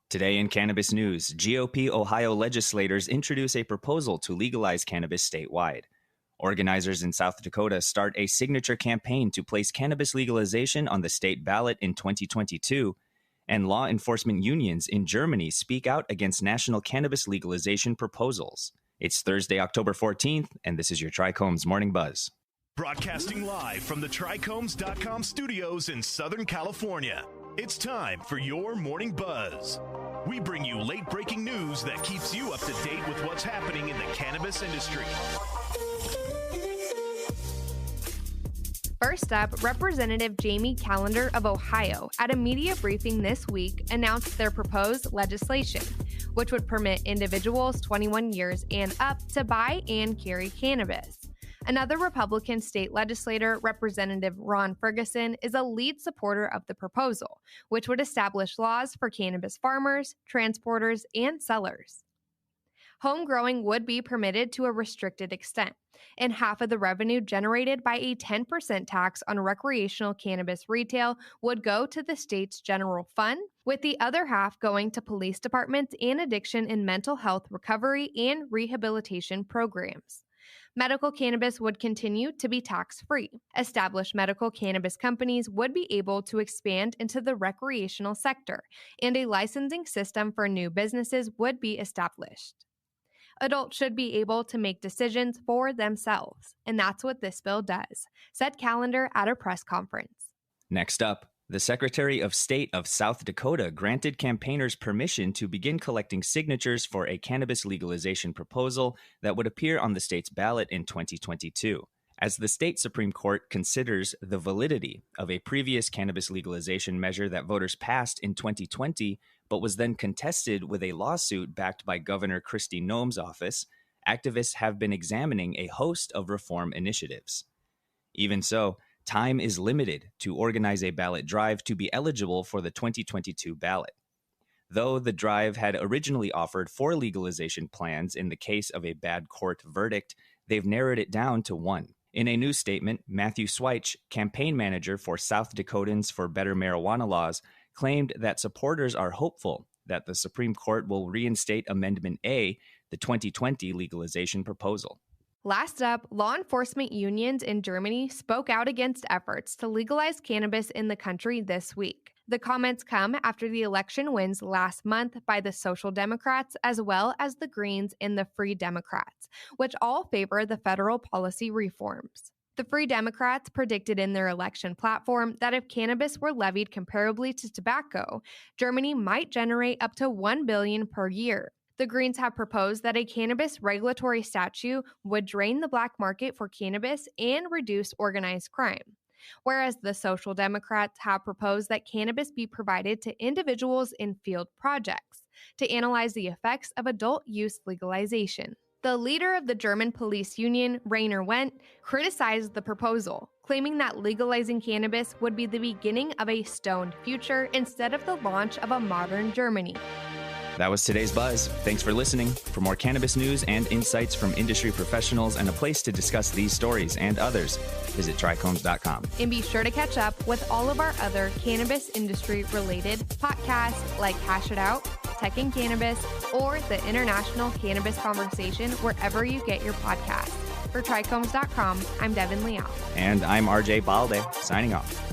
Today in Cannabis News, GOP Ohio legislators introduce a proposal to legalize cannabis statewide. Organizers in South Dakota start a signature campaign to place cannabis legalization on the state ballot in 2022. And law enforcement unions in Germany speak out against national cannabis legalization proposals. It's Thursday, October 14th, and this is your Trichomes Morning Buzz. Broadcasting live from the Trichomes.com studios in Southern California. It's time for your Morning Buzz. We bring you late-breaking news that keeps you up to date with what's happening in the cannabis industry. First up, Representative Jamie Callender of Ohio, at a media briefing this week, announced their proposed legislation, which would permit individuals 21 years and up to buy and carry cannabis. Another Republican state legislator, Representative Ron Ferguson, is a lead supporter of the proposal, which would establish laws for cannabis farmers, transporters, and sellers. Home growing would be permitted to a restricted extent, and half of the revenue generated by a 10% tax on recreational cannabis retail would go to the state's general fund, with the other half going to police departments and addiction and mental health recovery and rehabilitation programs. Medical cannabis would continue to be tax-free. Established medical cannabis companies would be able to expand into the recreational sector, and a licensing system for new businesses would be established. Adults should be able to make decisions for themselves, and that's what this bill does, said Callender at a press conference. Next up, the Secretary of State of South Dakota granted campaigners permission to begin collecting signatures for a cannabis legalization proposal that would appear on the state's ballot in 2022. As the state Supreme Court considers the validity of a previous cannabis legalization measure that voters passed in 2020, but was then contested with a lawsuit backed by Governor Kristi Noem's office, activists have been examining a host of reform initiatives. Even so, time is limited to organize a ballot drive to be eligible for the 2022 ballot. Though the drive had originally offered 4 legalization plans in the case of a bad court verdict, they've narrowed it down to 1. In a new statement, Matthew Sweich, campaign manager for South Dakotans for Better Marijuana Laws, claimed that supporters are hopeful that the Supreme Court will reinstate Amendment A, the 2020 legalization proposal. Last up, law enforcement unions in Germany spoke out against efforts to legalize cannabis in the country this week. The comments come after the election wins last month by the Social Democrats as well as the Greens and the Free Democrats, which all favor the federal policy reforms. The Free Democrats predicted in their election platform that if cannabis were levied comparably to tobacco, Germany might generate up to $1 billion per year. The Greens have proposed that a cannabis regulatory statute would drain the black market for cannabis and reduce organized crime, whereas the Social Democrats have proposed that cannabis be provided to individuals in field projects to analyze the effects of adult use legalization. The leader of the German police union, Rainer Wendt, criticized the proposal, claiming that legalizing cannabis would be the beginning of a stoned future instead of the launch of a modern Germany. That was today's Buzz. Thanks for listening. For more cannabis news and insights from industry professionals and a place to discuss these stories and others, visit Trichomes.com. And be sure to catch up with all of our other cannabis industry-related podcasts like Hash It Out, Tech and Cannabis, or the International Cannabis Conversation wherever you get your podcasts. For Trichomes.com, I'm Devin Leal. And I'm RJ Balde, signing off.